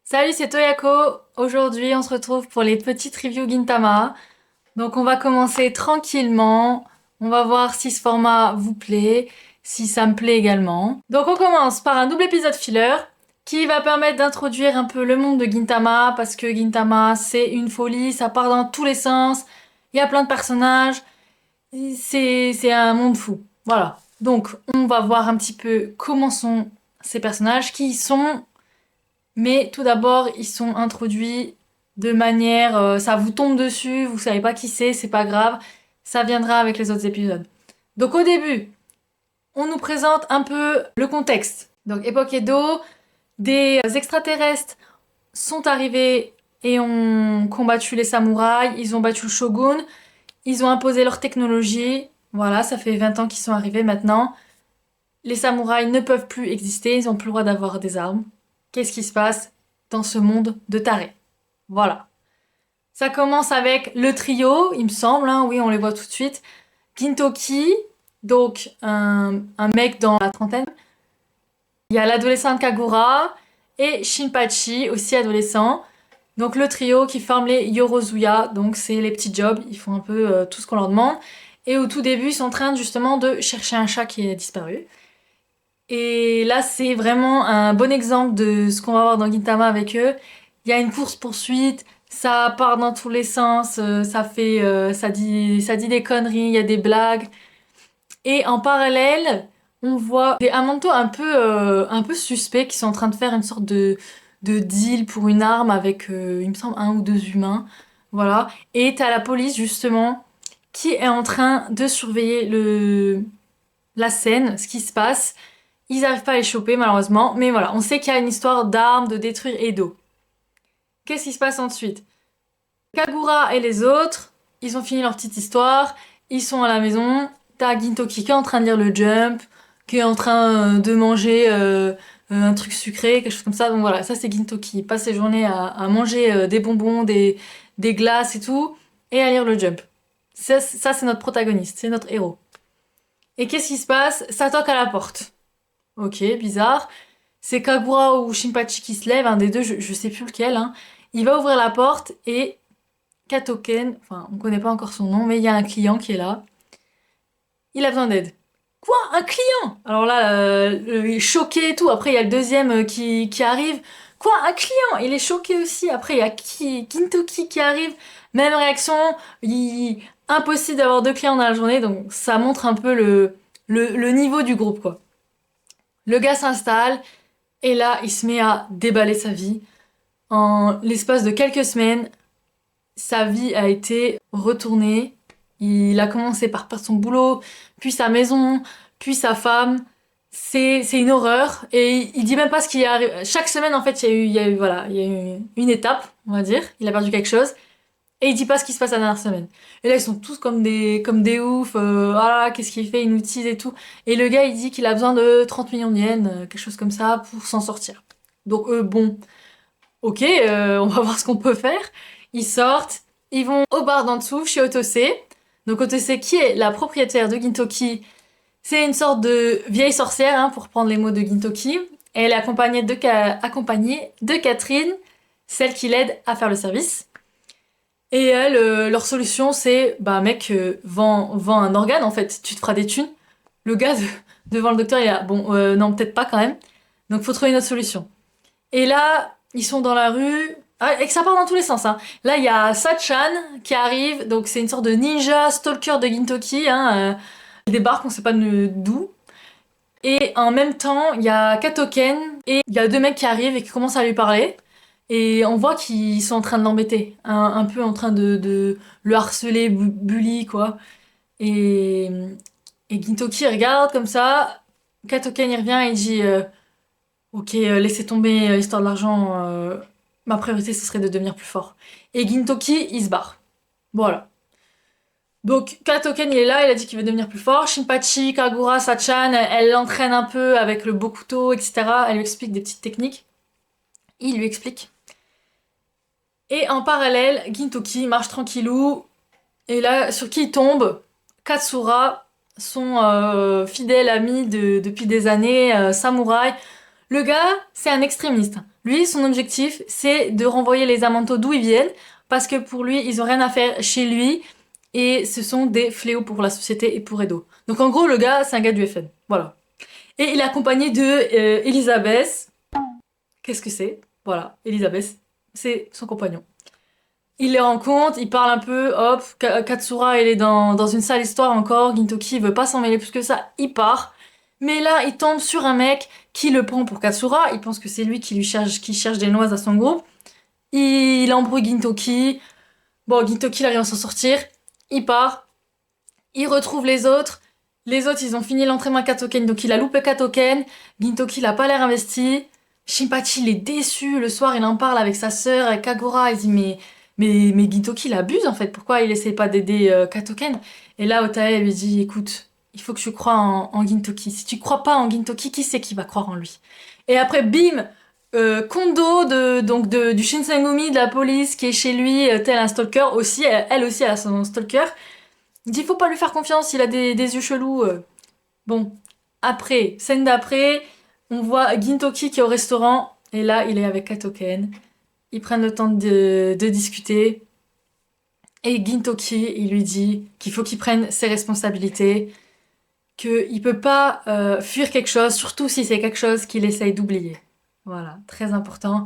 Salut, c'est Toyako. Aujourd'hui, on se retrouve pour les petites reviews Gintama. Donc, on va commencer tranquillement. On va voir si ce format vous plaît, si ça me plaît également. Donc, on commence par un double épisode filler qui va permettre d'introduire un peu le monde de Gintama parce que Gintama, c'est une folie, ça part dans tous les sens. Il y a plein de personnages. C'est un monde fou. Voilà. Donc, on va voir un petit peu comment sont ces personnages, qui ils sont, mais tout d'abord, ils sont introduits de manière, ça vous tombe dessus, vous savez pas qui c'est pas grave, ça viendra avec les autres épisodes. Donc au début, on nous présente un peu le contexte. Donc époque Edo, des extraterrestres sont arrivés et ont combattu les samouraïs, ils ont battu le shogun, ils ont imposé leur technologie. Voilà, ça fait 20 ans qu'ils sont arrivés maintenant. Les samouraïs ne peuvent plus exister, ils n'ont plus le droit d'avoir des armes. Qu'est-ce qui se passe dans ce monde de tarés? Voilà. Ça commence avec le trio, il me semble, hein, oui, on les voit tout de suite. Gintoki, donc un mec dans la trentaine. Il y a l'adolescente Kagura et Shinpachi, aussi adolescent. Donc le trio qui forme les Yorozuya, donc c'est les petits jobs, ils font un peu tout ce qu'on leur demande. Et au tout début, ils sont en train justement de chercher un chat qui est disparu. Et là, c'est vraiment un bon exemple de ce qu'on va voir dans Gintama avec eux. Il y a une course-poursuite, ça part dans tous les sens, ça dit des conneries, il y a des blagues. Et en parallèle, on voit des Amanto un peu suspects qui sont en train de faire une sorte de deal pour une arme avec, il me semble, un ou deux humains. Voilà. Et t'as la police, justement, qui est en train de surveiller la scène, ce qui se passe. Ils n'arrivent pas à les choper malheureusement, mais voilà, on sait qu'il y a une histoire d'armes, de détruire Edo. Qu'est-ce qui se passe ensuite? Kagura et les autres, ils ont fini leur petite histoire, ils sont à la maison, t'as Gintoki qui est en train de lire le Jump, qui est en train de manger un truc sucré, quelque chose comme ça, donc voilà, ça c'est Gintoki, il passe ses journées à manger des bonbons, des glaces et tout, et à lire le Jump. Ça c'est notre protagoniste, c'est notre héros. Et qu'est-ce qui se passe? Ça toque à la porte. Ok, bizarre. C'est Kagura ou Shinpachi qui se lève, un des deux, je sais plus lequel, hein. Il va ouvrir la porte et Katoken, enfin on connaît pas encore son nom, mais il y a un client qui est là. Il a besoin d'aide. Quoi? Un client? Alors là, il est choqué et tout. Après, il y a le deuxième qui arrive. Quoi? Un client? Il est choqué aussi. Après, il y a Gintoki qui arrive. Même réaction. Impossible d'avoir deux clients dans la journée. Donc ça montre un peu le niveau du groupe, quoi. Le gars s'installe. Et là, il se met à déballer sa vie. En l'espace de quelques semaines, sa vie a été retournée. Il a commencé par perdre son boulot, puis sa maison, puis sa femme. C'est une horreur. Et il dit même pas ce qui arrive. Chaque semaine, en fait, voilà, il y a eu une étape, on va dire. Il a perdu quelque chose. Et il dit pas ce qui se passe la dernière semaine. Et là, ils sont tous comme des oufs. Ah là, qu'est-ce qu'il fait? Il nous tease et tout. Et le gars, il dit qu'il a besoin de 30 millions de yens, quelque chose comme ça, pour s'en sortir. Donc, bon, ok, on va voir ce qu'on peut faire. Ils sortent, ils vont au bar d'en dessous, chez Otose. Donc Otose, qui est la propriétaire de Gintoki, c'est une sorte de vieille sorcière, hein, pour prendre les mots de Gintoki. Et elle est accompagnée de Catherine, celle qui l'aide à faire le service. Et elle, leur solution, c'est, bah mec, vends un organe, en fait, tu te feras des thunes. Le gars, devant le docteur, il a, bon, non, peut-être pas quand même. Donc faut trouver une autre solution. Et là, ils sont dans la rue, ah, et que ça part dans tous les sens, hein. Là, il y a Sachan qui arrive, donc c'est une sorte de ninja stalker de Gintoki, hein. Il débarque, on sait pas d'où. Et en même temps, il y a Katoken, et il y a deux mecs qui arrivent et qui commencent à lui parler. Et on voit qu'ils sont en train de l'embêter, un peu en train de le harceler, bully, quoi. Et, et Gintoki regarde comme ça, Katoken il revient et il dit ok, laissez tomber l'histoire de l'argent, ma priorité ce serait de devenir plus fort. Et Gintoki il se barre. Voilà. Donc Katoken il est là, il a dit qu'il veut devenir plus fort. Shinpachi, Kagura, Sachan, elle l'entraîne un peu avec le Bokuto, etc. Elle lui explique des petites techniques. Il lui explique. Et en parallèle, Gintoki marche tranquillou. Et là, sur qui il tombe? Katsura, son fidèle ami depuis des années, samouraï. Le gars, c'est un extrémiste. Lui, son objectif, c'est de renvoyer les Amanto d'où ils viennent, parce que pour lui, ils ont rien à faire chez lui, et ce sont des fléaux pour la société et pour Edo. Donc en gros, le gars, c'est un gars du FN. Voilà. Et il est accompagné de Elisabeth. Qu'est-ce que c'est? Voilà, Elisabeth, c'est son compagnon. Il les rencontre, il parle un peu, hop, Katsura, elle est dans une sale histoire encore, Gintoki veut pas s'en mêler plus que ça, il part. Mais là, il tombe sur un mec qui le prend pour Katsura, il pense que c'est lui qui cherche des noises à son groupe. Il embrouille Gintoki. Bon, Gintoki, il arrive à s'en sortir. Il part. Il retrouve les autres. Les autres, ils ont fini l'entraînement à Katoken, donc il a loupé Katoken. Gintoki, il a pas l'air investi. Shinpachi, il est déçu. Le soir, il en parle avec sa sœur, avec Kagura. Il dit, mais Gintoki, il abuse, en fait. Pourquoi il essaie pas d'aider Katoken? Et là, Otae lui dit, écoute, il faut que tu crois en Gintoki. Si tu crois pas en Gintoki, qui c'est qui va croire en lui? Et après, bim! Kondo du Shinsengumi, de la police, qui est chez lui, tel un stalker aussi, elle aussi elle a son stalker. Il dit faut pas lui faire confiance, il a des yeux chelous. Bon, après, scène d'après, on voit Gintoki qui est au restaurant, et là il est avec Katoken. Ils prennent le temps de discuter. Et Gintoki, il lui dit qu'il faut qu'il prenne ses responsabilités, qu'il peut pas fuir quelque chose, surtout si c'est quelque chose qu'il essaye d'oublier. Voilà, très important.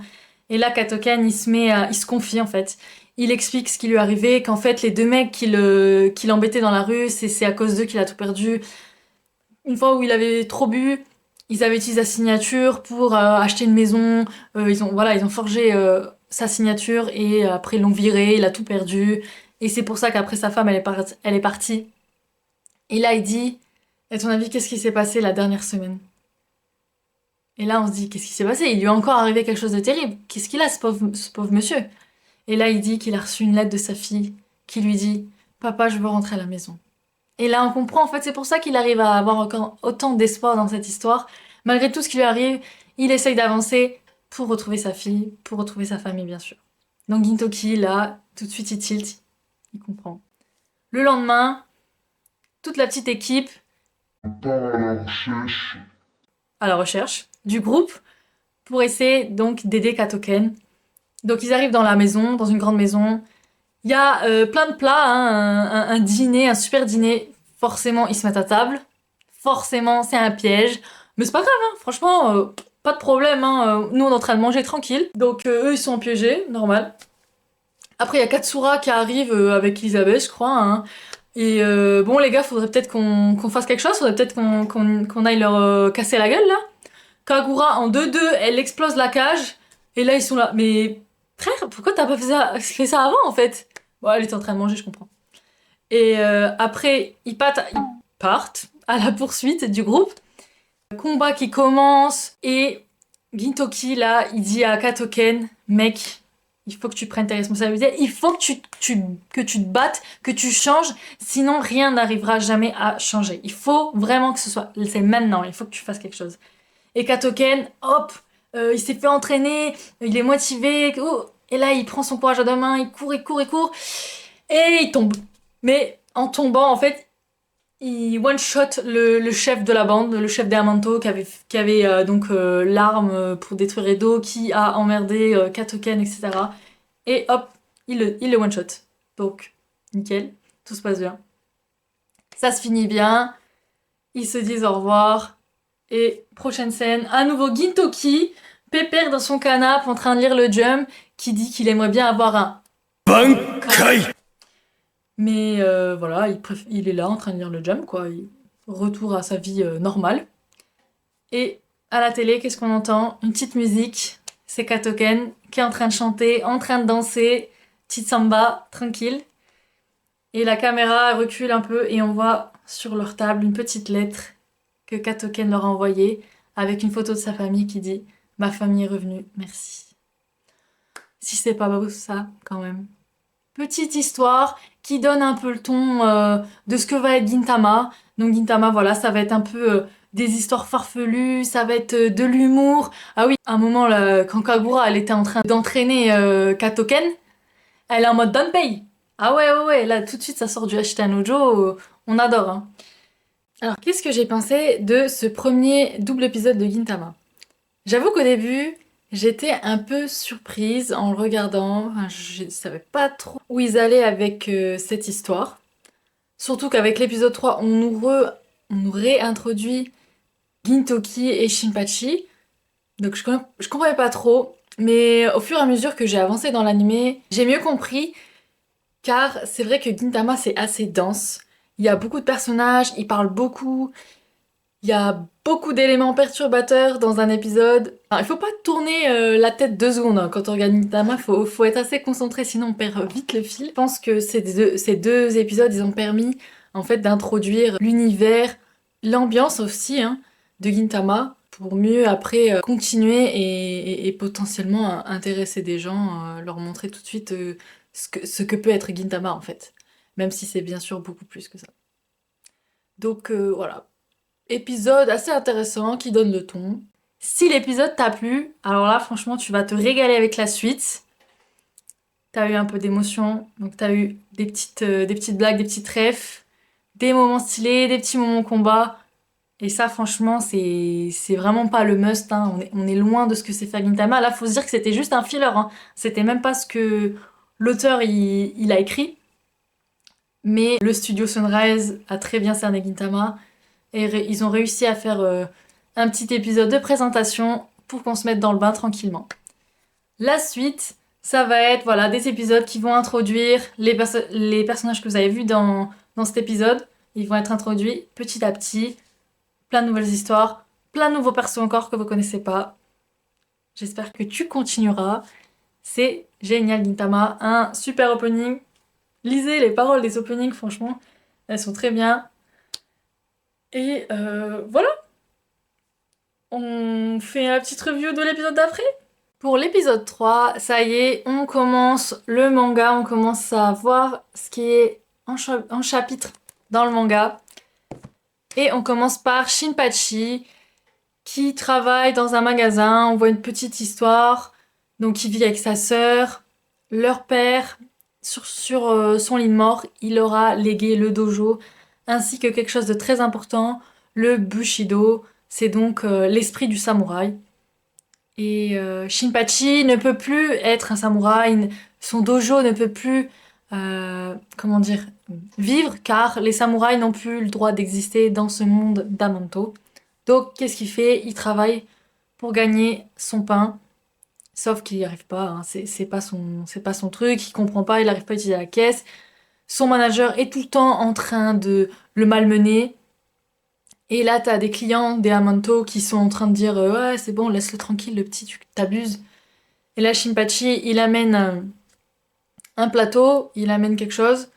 Et là, Katoken, il se confie en fait. Il explique ce qui lui est arrivé, qu'en fait, les deux mecs qui l'embêtaient dans la rue, c'est à cause d'eux qu'il a tout perdu. Une fois où il avait trop bu, ils avaient utilisé sa signature pour acheter une maison. Ils ont forgé sa signature et après ils l'ont viré, il a tout perdu. Et c'est pour ça qu'après sa femme, elle est partie. Et là, il dit, à ton avis, qu'est-ce qui s'est passé la dernière semaine? Et là, on se dit, qu'est-ce qui s'est passé? Il lui est encore arrivé quelque chose de terrible. Qu'est-ce qu'il a, ce pauvre monsieur? Et là, il dit qu'il a reçu une lettre de sa fille qui lui dit, papa, je veux rentrer à la maison. Et là, on comprend, en fait, c'est pour ça qu'il arrive à avoir encore autant d'espoir dans cette histoire. Malgré tout ce qui lui arrive, il essaye d'avancer pour retrouver sa fille, pour retrouver sa famille, bien sûr. Donc Gintoki, là, tout de suite, il tilt, il comprend. Le lendemain, toute la petite équipe à la recherche du groupe pour essayer donc d'aider Katoken. Donc ils arrivent dans la maison, dans une grande maison. Il y a plein de plats, hein, un dîner, un super dîner. Forcément, ils se mettent à table. Forcément, c'est un piège. Mais c'est pas grave, hein, franchement, pas de problème. Hein, nous, on est en train de manger tranquille. Donc eux, ils sont piégés, normal. Après, il y a Katsura qui arrive avec Elisabeth, je crois. Hein. Et bon, les gars, faudrait peut-être qu'on fasse quelque chose. Faudrait peut-être qu'on aille leur casser la gueule, là. Kagura, en 2-2, elle explose la cage. Et là, ils sont là. Mais frère, pourquoi t'as pas fait ça avant, en fait? Bon, elle était en train de manger, je comprends. Et après, ils partent à la poursuite du groupe. Combat qui commence. Et Gintoki, là, il dit à Katoken, mec, il faut que tu prennes tes responsabilités. Il faut que tu te battes, que tu changes. Sinon, rien n'arrivera jamais à changer. Il faut vraiment que c'est maintenant. Il faut que tu fasses quelque chose. Et Katoken, hop, il s'est fait entraîner, il est motivé, et là il prend son courage à deux mains, il court, et il tombe. Mais en tombant, en fait, il one-shot le chef de la bande, le chef des Amanto, qui avait donc l'arme pour détruire Edo, qui a emmerdé Katoken, etc. Et hop, il le one-shot. Donc, nickel, tout se passe bien. Ça se finit bien, ils se disent au revoir. Et prochaine scène, à nouveau Gintoki, pépère dans son canapé en train de lire le Jump, qui dit qu'il aimerait bien avoir un Bankai. Mais voilà, il est là en train de lire le Jump, quoi. Il retour à sa vie normale. Et à la télé, qu'est-ce qu'on entend? Une petite musique, c'est Katoken qui est en train de chanter, en train de danser, petite samba, tranquille. Et la caméra recule un peu et on voit sur leur table une petite lettre que Katoken leur a envoyé avec une photo de sa famille qui dit « Ma famille est revenue, merci ». Si c'est pas beau ça, quand même. Petite histoire qui donne un peu le ton de ce que va être Gintama. Donc Gintama, voilà, ça va être un peu des histoires farfelues, ça va être de l'humour. Ah oui, à un moment, là, quand Kagura, elle était en train d'entraîner Katoken, elle est en mode Danpei. Ah ouais, là, tout de suite, ça sort du Ashitanojo, on adore, hein. Alors, qu'est-ce que j'ai pensé de ce premier double épisode de Gintama? J'avoue qu'au début, J'étais un peu surprise en le regardant, enfin, je savais pas trop où ils allaient avec cette histoire. Surtout qu'avec l'épisode 3, on nous réintroduit Gintoki et Shinpachi. Donc je comprenais pas trop. Mais au fur et à mesure que j'ai avancé dans l'animé, j'ai mieux compris. Car c'est vrai que Gintama c'est assez dense. Il y a beaucoup de personnages, ils parlent beaucoup. Il y a beaucoup d'éléments perturbateurs dans un épisode. Enfin, il faut pas tourner la tête 2 secondes hein. Quand on regarde Gintama, faut être assez concentré sinon on perd vite le fil. Je pense que ces deux épisodes, ils ont permis en fait d'introduire l'univers, l'ambiance aussi hein, de Gintama pour mieux après continuer et potentiellement intéresser des gens, leur montrer tout de suite ce que peut être Gintama en fait. Même si c'est bien sûr beaucoup plus que ça. Donc voilà, épisode assez intéressant qui donne le ton. Si l'épisode t'a plu, alors là franchement tu vas te régaler avec la suite. T'as eu un peu d'émotion, donc t'as eu des petites blagues, des petites refs, des moments stylés, des petits moments combat. Et ça franchement c'est vraiment pas le must, hein. On est loin de ce que c'est faire Gintama. Là faut se dire que c'était juste un filler, hein. C'était même pas ce que l'auteur il a écrit. Mais le studio Sunrise a très bien cerné Gintama. Et ils ont réussi à faire un petit épisode de présentation pour qu'on se mette dans le bain tranquillement. La suite, ça va être voilà, des épisodes qui vont introduire les personnages que vous avez vus dans cet épisode. Ils vont être introduits petit à petit. Plein de nouvelles histoires, plein de nouveaux persos encore que vous connaissez pas. J'espère que tu continueras. C'est génial Gintama, un super opening. Lisez les paroles des openings, franchement, elles sont très bien. Et voilà, on fait la petite review de l'épisode d'après. Pour l'épisode 3, ça y est, on commence le manga, on commence à voir ce qui est en chapitre dans le manga. Et on commence par Shinpachi, qui travaille dans un magasin, on voit une petite histoire. Donc il vit avec sa sœur, leur père, sur son lit de mort, il aura légué le dojo, ainsi que quelque chose de très important, le Bushido, c'est donc l'esprit du samouraï. Et Shinpachi ne peut plus être un samouraï, son dojo ne peut plus, comment dire, vivre, car les samouraïs n'ont plus le droit d'exister dans ce monde d'Amanto. Donc qu'est-ce qu'il fait? Il travaille pour gagner son pain, sauf qu'il n'y arrive pas, hein. C'est pas son truc, il comprend pas, il n'arrive pas à utiliser la caisse. Son manager est tout le temps en train de le malmener. Et là, t'as des clients, des Amanto, qui sont en train de dire ouais, c'est bon, laisse-le tranquille, le petit, tu t'abuses. Et là, Shinpachi, il amène un plateau, il amène quelque chose.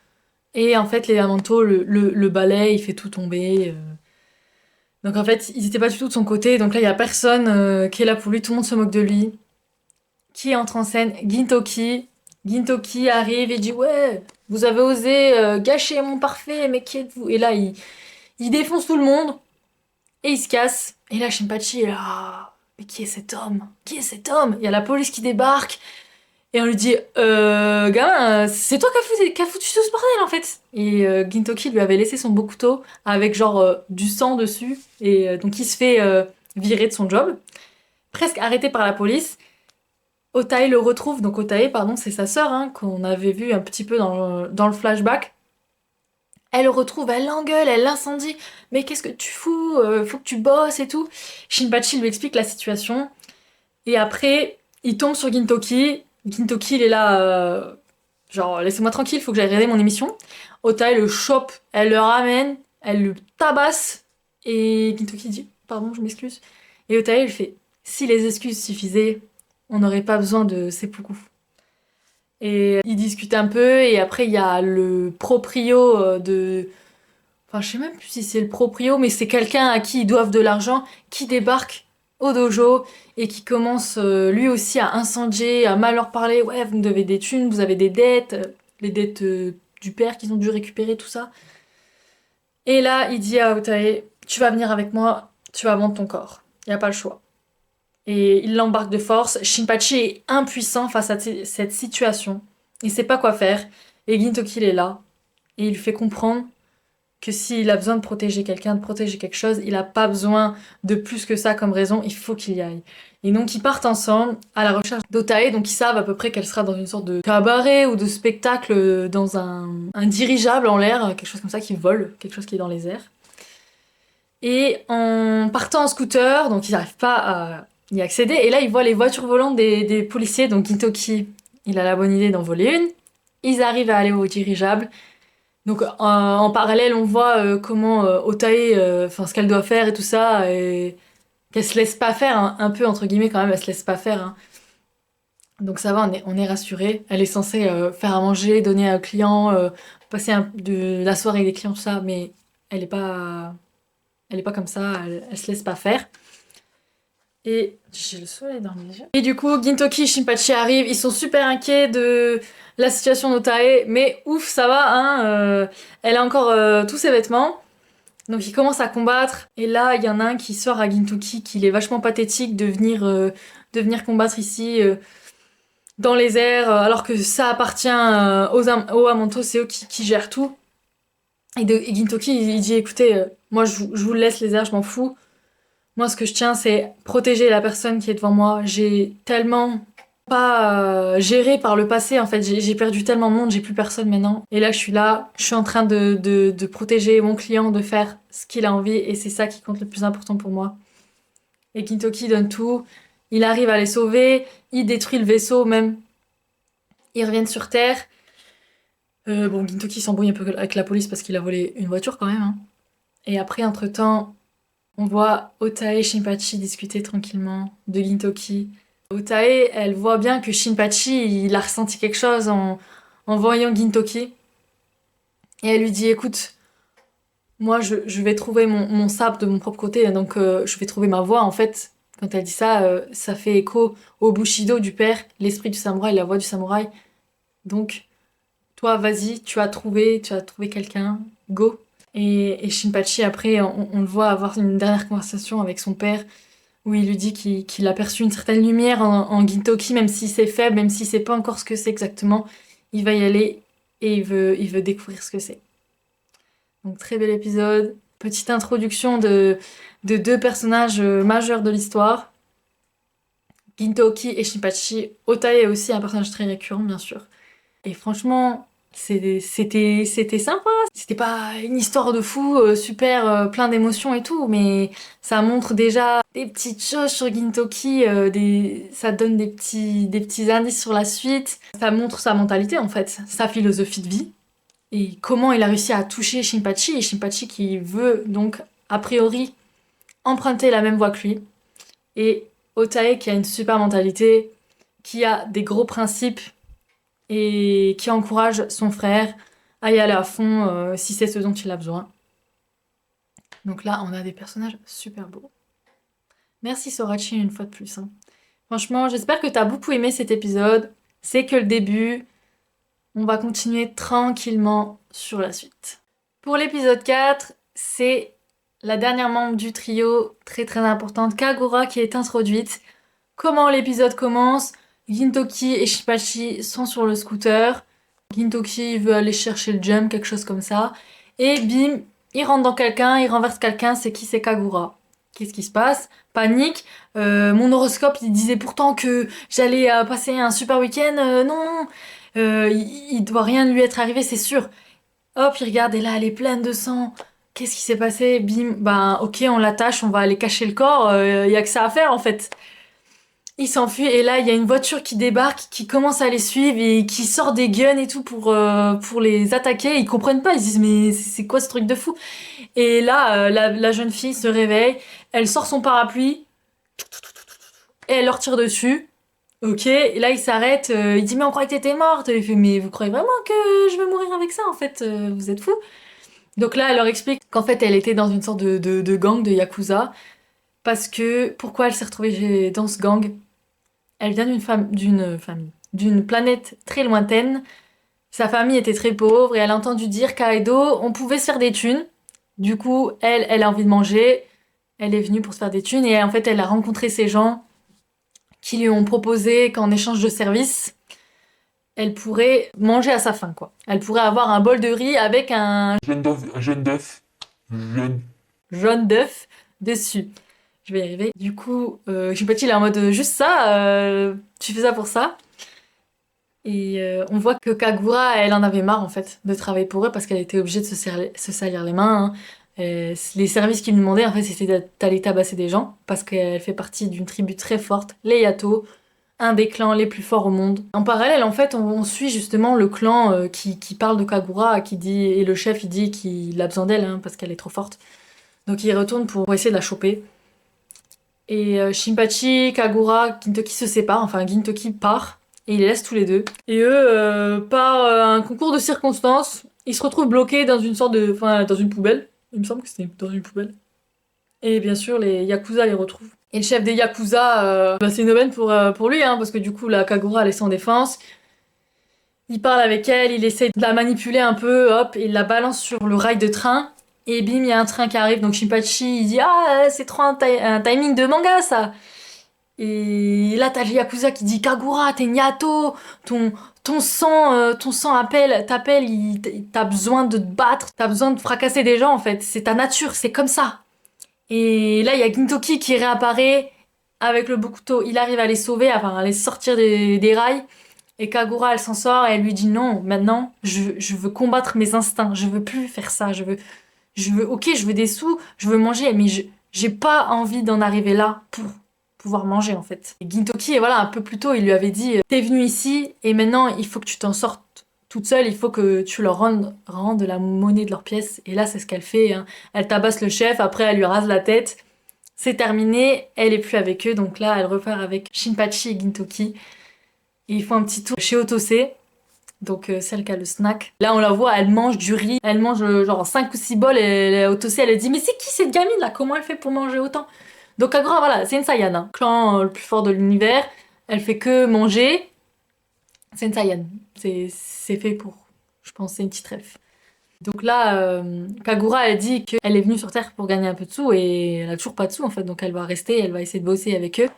Et en fait, les Amanto le balayent, il fait tout tomber. Donc en fait, ils étaient pas du tout de son côté. Donc là, il y a personne qui est là pour lui, tout le monde se moque de lui. Qui entre en scène? Gintoki. Gintoki arrive et dit ouais, vous avez osé gâcher mon parfait, mais qui êtes-vous? Et là, il défonce tout le monde. Et il se casse. Et là, Shinpachi est là. Ah, mais qui est cet homme? Qui est cet homme? Il y a la police qui débarque. Et on lui dit gamin, c'est toi qui a foutu tout ce bordel en fait. Et Gintoki lui avait laissé son beau couteau avec genre du sang dessus. Et donc il se fait virer de son job. Presque arrêté par la police. Otae le retrouve. Donc Otae, pardon, c'est sa sœur hein, qu'on avait vu un petit peu dans le flashback. Elle le retrouve, elle l'engueule, elle l'incendie. Mais qu'est-ce que tu fous? Faut que tu bosses et tout. Shinpachi lui explique la situation. Et après, il tombe sur Gintoki. Gintoki, il est là, genre, laissez-moi tranquille, faut que j'aille regarder mon émission. Ota, elle le chope, elle le ramène, elle le tabasse. Et Gintoki dit, pardon, je m'excuse. Et Ota, il fait, si les excuses suffisaient, on n'aurait pas besoin de seppuku. Et ils discutent un peu, et après, il y a le proprio de... Enfin, je sais même plus si c'est le proprio, mais c'est quelqu'un à qui ils doivent de l'argent, qui débarque au dojo et qui commence lui aussi à incendier, à mal leur parler. Ouais, vous me devez des thunes, vous avez des dettes, les dettes du père qu'ils ont dû récupérer, tout ça. Et là, il dit à Otae, tu vas venir avec moi, tu vas vendre ton corps. Il n'y a pas le choix. Et il l'embarque de force. Shinpachi est impuissant face à cette situation. Il sait pas quoi faire. Et Gintoki, il est là. Et il lui fait comprendre que s'il a besoin de protéger quelqu'un, de protéger quelque chose, il n'a pas besoin de plus que ça comme raison, il faut qu'il y aille. Et donc ils partent ensemble à la recherche d'Otae, donc ils savent à peu près qu'elle sera dans une sorte de cabaret ou de spectacle dans un dirigeable en l'air, quelque chose comme ça qui vole, quelque chose qui est dans les airs. Et en partant en scooter, donc ils n'arrivent pas à y accéder, et là ils voient les voitures volantes des policiers, donc Gintoki, il a la bonne idée d'en voler une. Ils arrivent à aller au dirigeable. Donc en parallèle, on voit comment Otae, ce qu'elle doit faire et tout ça, et qu'elle se laisse pas faire, hein, un peu entre guillemets quand même, elle se laisse pas faire. Hein. Donc ça va, on est rassuré. Elle est censée faire à manger, donner à un client, passer de la soirée avec des clients, tout ça, mais elle est pas, elle est pas comme ça, elle se laisse pas faire. Et j'ai le soleil dans les yeux. Et du coup, Gintoki et Shinpachi arrivent, ils sont super inquiets de la situation d'Otae, mais ouf, ça va, hein, elle a encore tous ses vêtements. Donc ils commencent à combattre, et là, il y en a un qui sort à Gintoki qu'il est vachement pathétique de venir combattre ici dans les airs, alors que ça appartient aux Amanto, c'est eux qui gèrent tout. Et Gintoki, il dit, écoutez, moi je vous laisse les airs, je m'en fous. Moi, ce que je tiens, c'est protéger la personne qui est devant moi. J'ai tellement pas géré par le passé, en fait. J'ai perdu tellement de monde, j'ai plus personne maintenant. Et là, je suis en train de protéger mon client, de faire ce qu'il a envie, et c'est ça qui compte le plus important pour moi. Et Gintoki donne tout. Il arrive à les sauver, il détruit le vaisseau même. Ils reviennent sur Terre. Bon, Gintoki s'embrouille un peu avec la police parce qu'il a volé une voiture quand même. Hein. Et après, entre-temps, on voit Otae et Shinpachi discuter tranquillement de Gintoki. Otae, elle voit bien que Shinpachi, il a ressenti quelque chose en voyant Gintoki. Et elle lui dit, écoute, moi je vais trouver mon sabre de mon propre côté, donc je vais trouver ma voie. En fait, quand elle dit ça, ça fait écho au Bushido du père, l'esprit du samouraï, la voix du samouraï. Donc, toi, vas-y, tu as trouvé quelqu'un, go. Et Shinpachi, après, on le voit avoir une dernière conversation avec son père où il lui dit qu'il a perçu une certaine lumière en Gintoki, même si c'est faible, même si c'est pas encore ce que c'est exactement. Il va y aller et il veut découvrir ce que c'est. Donc, très bel épisode. Petite introduction de deux personnages majeurs de l'histoire. Gintoki et Shinpachi. Otae est aussi un personnage très récurrent, bien sûr. Et franchement, c'était sympa. C'était pas une histoire de fou, super plein d'émotions et tout, mais ça montre déjà des petites choses sur Gintoki, ça donne des petits indices sur la suite. Ça montre sa mentalité en fait, sa philosophie de vie et comment il a réussi à toucher Shinpachi, et Shinpachi qui veut donc a priori emprunter la même voie que lui. Et Otae qui a une super mentalité, qui a des gros principes et qui encourage son frère à y aller à fond si c'est ce dont il a besoin. Donc là, on a des personnages super beaux. Merci Sorachi une fois de plus. Hein. Franchement, j'espère que t'as beaucoup aimé cet épisode. C'est que le début. On va continuer tranquillement sur la suite. Pour l'épisode 4, c'est la dernière membre du trio, très très importante, Kagura, qui est introduite. Comment l'épisode commence? Gintoki et Shinpachi sont sur le scooter. Gintoki veut aller chercher le jump, quelque chose comme ça. Et bim, il rentre dans quelqu'un, il renverse quelqu'un, c'est qui? C'est Kagura. Qu'est-ce qui se passe? Panique. Mon horoscope, il disait pourtant que j'allais passer un super week-end. Non, il doit rien lui être arrivé, c'est sûr. Hop, il regarde et là, elle est pleine de sang. Qu'est-ce qui s'est passé? Bim, ben ok, on l'attache, on va aller cacher le corps. Y a que ça à faire en fait. Il s'enfuit et là il y a une voiture qui débarque, qui commence à les suivre et qui sort des guns et tout pour les attaquer. Ils comprennent pas, ils se disent mais c'est quoi ce truc de fou? Et là la jeune fille se réveille, elle sort son parapluie et elle leur tire dessus. Ok, et là il s'arrête, il dit mais on croyait que t'étais morte. Il fait mais vous croyez vraiment que je vais mourir avec ça en fait, vous êtes fous? Donc là elle leur explique qu'en fait elle était dans une sorte de gang de Yakuza. Parce que pourquoi elle s'est retrouvée dans ce gang? Elle vient d'une planète très lointaine. Sa famille était très pauvre et elle a entendu dire qu'à Edo, on pouvait se faire des thunes. Du coup, elle a envie de manger. Elle est venue pour se faire des thunes et en fait, elle a rencontré ces gens qui lui ont proposé qu'en échange de services, elle pourrait manger à sa faim, quoi. Elle pourrait avoir un bol de riz avec un Jaune d'œuf. Jaune. jaune d'œuf dessus. je vais y arriver. Du coup, Shinpachi il est en mode juste ça, tu fais ça pour ça. Et on voit que Kagura, elle en avait marre en fait de travailler pour eux parce qu'elle était obligée de se salir les mains, hein. Les services qu'ils lui demandaient en fait c'était d'aller tabasser des gens parce qu'elle fait partie d'une tribu très forte, les Yato, un des clans les plus forts au monde. En parallèle en fait on suit justement le clan qui parle de Kagura, qui dit, et le chef il dit qu'il a besoin d'elle hein, parce qu'elle est trop forte. Donc il retourne pour essayer de la choper. Et Shinpachi, Kagura, Gintoki se séparent, enfin Gintoki part, et il les laisse tous les deux. Et eux, par un concours de circonstances, ils se retrouvent bloqués dans une sorte de... Enfin, dans une poubelle. Il me semble que c'était dans une poubelle. Et bien sûr, les Yakuza les retrouvent. Et le chef des Yakuza, c'est une aubaine pour lui, hein, parce que du coup, la Kagura, elle est sans défense. Il parle avec elle, il essaie de la manipuler un peu, hop, et il la balance sur le rail de train. Et bim, il y a un train qui arrive, donc Shinpachi, il dit «Ah, c'est trop un timing de manga, ça!» Et là, t'as le Yakuza qui dit «Kagura, t'es Nyato, ton sang t'appelle, t'as besoin de te battre, t'as besoin de fracasser des gens, en fait. C'est ta nature, c'est comme ça!» Et là, il y a Gintoki qui réapparaît avec le Bokuto. Il arrive à les sauver, enfin, à les sortir des rails. Et Kagura, elle s'en sort et elle lui dit non, maintenant, je veux combattre mes instincts, je veux plus faire ça, ok, je veux des sous, je veux manger, mais j'ai pas envie d'en arriver là pour pouvoir manger, en fait. Et Gintoki, voilà, un peu plus tôt, il lui avait dit, t'es venu ici, et maintenant, il faut que tu t'en sortes toute seule, il faut que tu leur rendes la monnaie de leurs pièces. Et là, c'est ce qu'elle fait, hein. Elle tabasse le chef, après, elle lui rase la tête. C'est terminé, elle est plus avec eux, donc là, elle repart avec Shinpachi et Gintoki. Et ils font un petit tour chez Otose, donc celle qui a le snack. Là, on la voit, elle mange du riz, elle mange genre 5 ou 6 bols, et Otose, elle dit «Mais c'est qui cette gamine là? Comment elle fait pour manger autant?» Donc Kagura, voilà, c'est une Saiyan, hein. Clan le plus fort de l'univers, elle fait que manger. C'est une Saiyan. C'est fait pour, je pense, c'est une petite ref. Donc là, Kagura, elle dit qu'elle est venue sur Terre pour gagner un peu de sous, et elle a toujours pas de sous en fait, donc elle va rester, elle va essayer de bosser avec eux.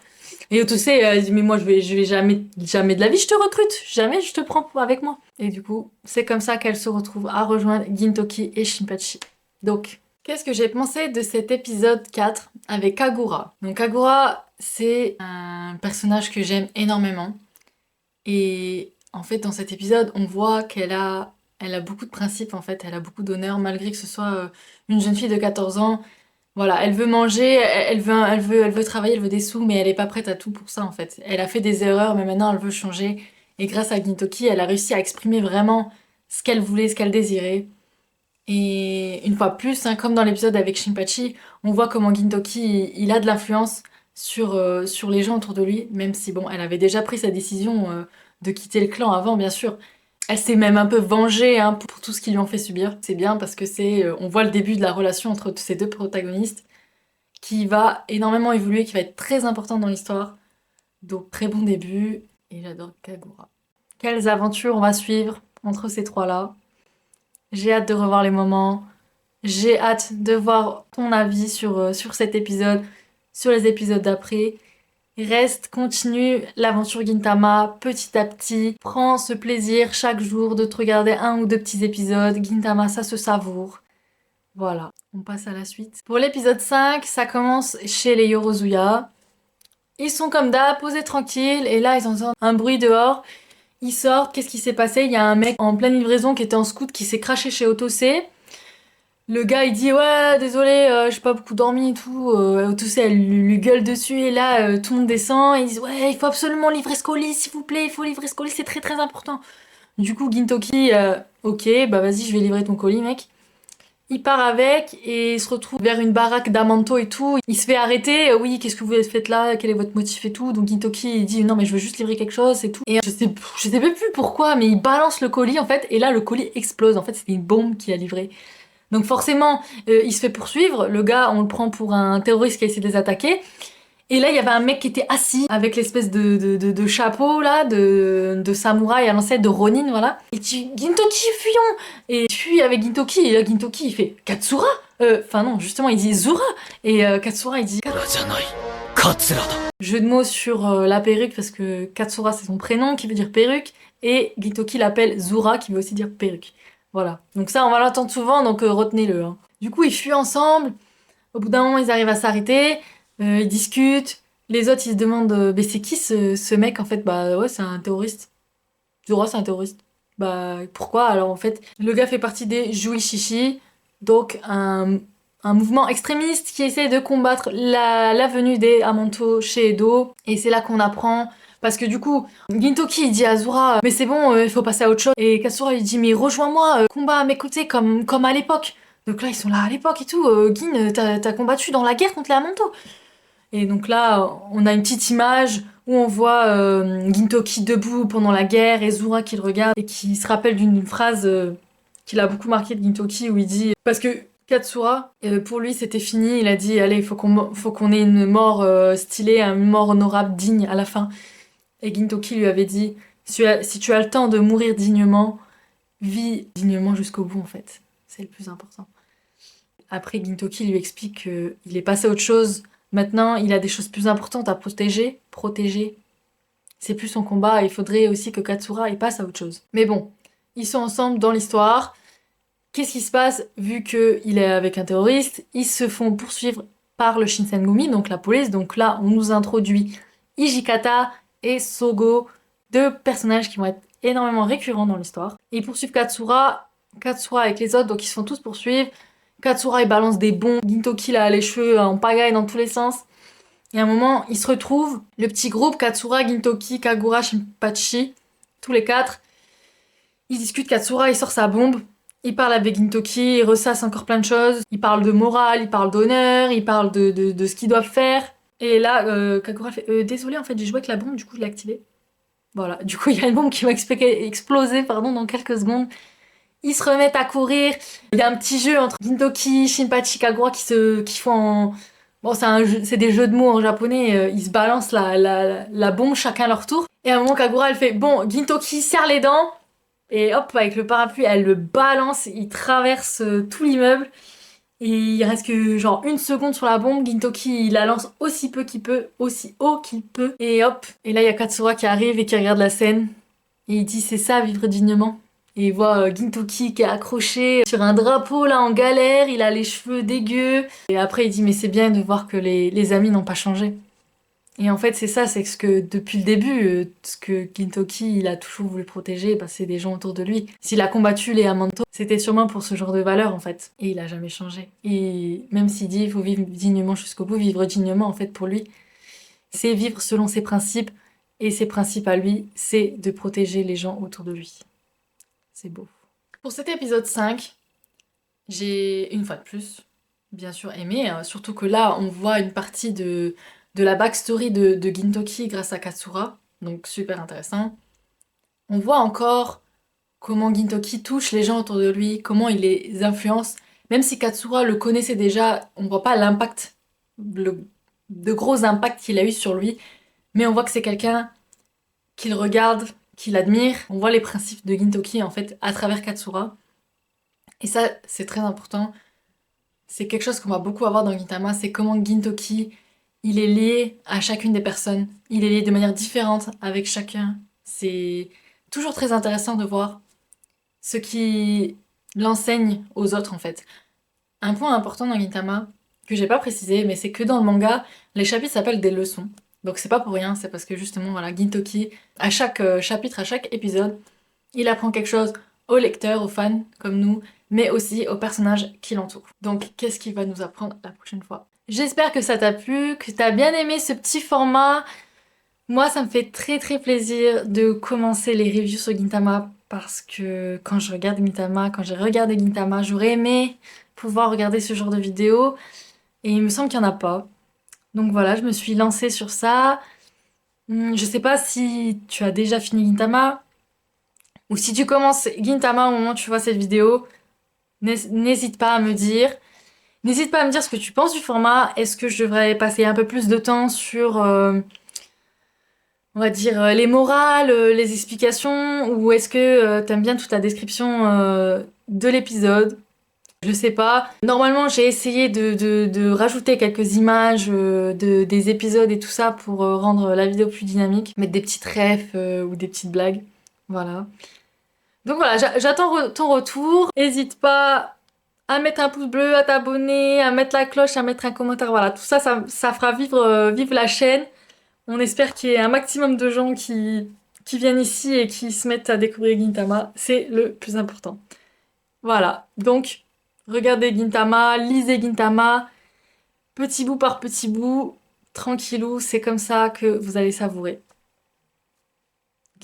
Et Otose, elle dit, mais moi, je vais jamais de la vie, je te recrute. Jamais je te prends avec moi. Et du coup, c'est comme ça qu'elle se retrouve à rejoindre Gintoki et Shinpachi. Donc, qu'est-ce que j'ai pensé de cet épisode 4 avec Kagura? Donc, Kagura, c'est un personnage que j'aime énormément. Et en fait, dans cet épisode, on voit elle a beaucoup de principes, en fait. Elle a beaucoup d'honneur, malgré que ce soit une jeune fille de 14 ans. Voilà, elle veut manger, elle veut travailler, elle veut des sous, mais elle est pas prête à tout pour ça en fait. Elle a fait des erreurs, mais maintenant elle veut changer. Et grâce à Gintoki, elle a réussi à exprimer vraiment ce qu'elle voulait, ce qu'elle désirait. Et une fois plus, hein, comme dans l'épisode avec Shinpachi, on voit comment Gintoki, il a de l'influence sur les gens autour de lui, même si bon, elle avait déjà pris sa décision de quitter le clan avant, bien sûr. Elle s'est même un peu vengée hein, pour tout ce qu'ils lui ont fait subir. C'est bien parce que on voit le début de la relation entre ces deux protagonistes qui va énormément évoluer, qui va être très importante dans l'histoire. Donc très bon début et j'adore Kagura. Quelles aventures on va suivre entre ces trois-là. J'ai hâte de revoir les moments. J'ai hâte de voir ton avis sur cet épisode, sur les épisodes d'après. Reste, continue l'aventure Gintama petit à petit. Prends ce plaisir chaque jour de te regarder un ou deux petits épisodes. Gintama, ça se savoure. Voilà, on passe à la suite. Pour l'épisode 5, ça commence chez les Yorozuya. Ils sont comme d'hab, posés tranquilles, et là ils entendent un bruit dehors. Ils sortent, qu'est-ce qui s'est passé? Il y a un mec en pleine livraison qui était en scout qui s'est craché chez Otose. Le gars il dit ouais désolé j'ai pas beaucoup dormi et tout, Otose elle lui gueule dessus et là tout le monde descend et ils disent ouais il faut absolument livrer ce colis s'il vous plaît, il faut livrer ce colis c'est très très important. Du coup Gintoki ok bah vas-y je vais livrer ton colis mec. Il part avec et il se retrouve vers une baraque d'Amanto et tout. Il se fait arrêter. Oui, qu'est-ce que vous faites là? Quel est votre motif et tout? Donc Gintoki il dit non mais je veux juste livrer quelque chose et tout. Et je sais même plus pourquoi, mais il balance le colis en fait et là le colis explose. En fait c'était une bombe qui a livré. Donc forcément il se fait poursuivre. Le gars on le prend pour un terroriste qui a essayé de les attaquer. Et là, il y avait un mec qui était assis avec l'espèce de chapeau là, de samouraï à l'ancienne, de Ronin, voilà. Il dit Gintoki, fuyons! Et il fuit avec Gintoki, et là Gintoki il fait Katsura? Enfin non, justement il dit Zura! Et Katsura il dit Katsura. Jeu de mots sur la perruque parce que Katsura c'est son prénom qui veut dire perruque, et Gintoki l'appelle Zura qui veut aussi dire perruque. Voilà. Donc ça on va l'entendre souvent, donc retenez-le. Hein. Du coup ils fuient ensemble, au bout d'un moment ils arrivent à s'arrêter. Ils discutent. Les autres, ils se demandent mais c'est qui ce mec en fait? Bah ouais, c'est un terroriste. Zora, c'est un terroriste. Bah pourquoi? Alors en fait, le gars fait partie des Juishishi, donc un mouvement extrémiste qui essaie de combattre la venue des Amanto chez Edo. Et c'est là qu'on apprend. Parce que du coup, Gintoki il dit à Zora, mais c'est bon, il faut passer à autre chose. Et Katsura il dit, mais rejoins-moi, combat à mes côtés comme à l'époque. Donc là, ils sont là à l'époque et tout. Gin, t'as combattu dans la guerre contre les Amanto. Et donc là, on a une petite image où on voit Gintoki debout pendant la guerre et Zura qui le regarde et qui se rappelle d'une phrase qu'il a beaucoup marquée de Gintoki où il dit parce que Katsura, pour lui c'était fini, il a dit allez, faut qu'on ait une mort stylée, une mort honorable, digne à la fin. Et Gintoki lui avait dit si tu as le temps de mourir dignement, vis dignement jusqu'au bout en fait. C'est le plus important. Après, Gintoki lui explique qu'il est passé à autre chose. Maintenant, il a des choses plus importantes à protéger. Protéger. C'est plus son combat. Il faudrait aussi que Katsura il passe à autre chose. Mais bon, ils sont ensemble dans l'histoire. Qu'est-ce qui se passe vu qu'il est avec un terroriste? Ils se font poursuivre par le Shinsengumi, donc la police. Donc là, on nous introduit Hijikata et Sogo, deux personnages qui vont être énormément récurrents dans l'histoire. Ils poursuivent Katsura, Katsura avec les autres, donc ils se font tous poursuivre. Katsura il balance des bombes, Gintoki il a les cheveux en pagaille dans tous les sens. Et à un moment, ils se retrouvent, le petit groupe, Katsura, Gintoki, Kagura, Shinpachi, tous les quatre. Ils discutent, Katsura il sort sa bombe, il parle avec Gintoki, il ressasse encore plein de choses. Il parle de morale, il parle d'honneur, il parle de ce qu'ils doivent faire. et là, Kagura fait désolé, en fait, j'ai joué avec la bombe, du coup, je l'ai activée. Voilà, du coup, il y a une bombe qui va exploser dans quelques secondes. Ils se remettent à courir. Il y a un petit jeu entre Gintoki, Shinpachi, Kagura qui font en... Bon, c'est des jeux de mots en japonais. Ils se balancent la bombe chacun leur tour. Et à un moment, Kagura, elle fait bon, Gintoki serre les dents. Et hop, avec le parapluie, elle le balance. Il traverse tout l'immeuble. Et il reste que genre une seconde sur la bombe. Gintoki, il la lance aussi peu qu'il peut, aussi haut qu'il peut. Et hop. Et là, il y a Katsura qui arrive et qui regarde la scène. Et il dit c'est ça, vivre dignement. Et il voit Gintoki qui est accroché sur un drapeau là en galère, il a les cheveux dégueux. Et après il dit mais c'est bien de voir que les amis n'ont pas changé. Et en fait c'est ça, c'est ce que depuis le début, ce que Gintoki il a toujours voulu protéger, bah, c'est des gens autour de lui. S'il a combattu les Amanto, c'était sûrement pour ce genre de valeur en fait. Et il a jamais changé. Et même s'il dit il faut vivre dignement jusqu'au bout, vivre dignement en fait pour lui, c'est vivre selon ses principes. Et ses principes à lui, c'est de protéger les gens autour de lui. C'est beau. Pour cet épisode 5, j'ai une fois de plus, bien sûr, aimé. Surtout que là, on voit une partie de la backstory de Gintoki grâce à Katsura. Donc super intéressant. On voit encore comment Gintoki touche les gens autour de lui, comment il les influence. Même si Katsura le connaissait déjà, on voit pas l'impact, de gros impact qu'il a eu sur lui. Mais on voit que c'est quelqu'un qu'il regarde, qu'il admire. On voit les principes de Gintoki en fait à travers Katsura. Et ça, c'est très important. C'est quelque chose qu'on va beaucoup avoir dans Gintama, c'est comment Gintoki, il est lié à chacune des personnes. Il est lié de manière différente avec chacun. C'est toujours très intéressant de voir ce qui l'enseigne aux autres en fait. Un point important dans Gintama, que j'ai pas précisé, mais c'est que dans le manga, les chapitres s'appellent des leçons. Donc c'est pas pour rien, c'est parce que justement, voilà, Gintoki, à chaque chapitre, à chaque épisode, il apprend quelque chose aux lecteurs, aux fans comme nous, mais aussi aux personnages qui l'entourent. Donc qu'est-ce qu'il va nous apprendre la prochaine fois? J'espère que ça t'a plu, que t'as bien aimé ce petit format. Moi, ça me fait très très plaisir de commencer les reviews sur Gintama parce que quand je regarde Gintama, quand j'ai regardé Gintama, j'aurais aimé pouvoir regarder ce genre de vidéos et il me semble qu'il n'y en a pas. Donc voilà, je me suis lancée sur ça. Je sais pas si tu as déjà fini Gintama ou si tu commences Gintama au moment où tu vois cette vidéo, n'hésite pas à me dire. N'hésite pas à me dire ce que tu penses du format. Est-ce que je devrais passer un peu plus de temps sur, on va dire, les morales, les explications, ou est-ce que t'aimes bien toute la description de l'épisode? Je sais pas. Normalement, j'ai essayé de rajouter quelques images des épisodes et tout ça pour rendre la vidéo plus dynamique. Mettre des petites refs ou des petites blagues. Voilà. Donc voilà, j'attends ton retour. N'hésite pas à mettre un pouce bleu, à t'abonner, à mettre la cloche, à mettre un commentaire. Voilà, tout ça, ça fera vivre la chaîne. On espère qu'il y ait un maximum de gens qui viennent ici et qui se mettent à découvrir Gintama. C'est le plus important. Voilà, donc regardez Gintama, lisez Gintama, petit bout par petit bout, tranquillou, c'est comme ça que vous allez savourer.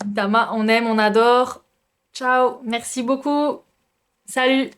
Gintama, on aime, on adore. Ciao, merci beaucoup. Salut.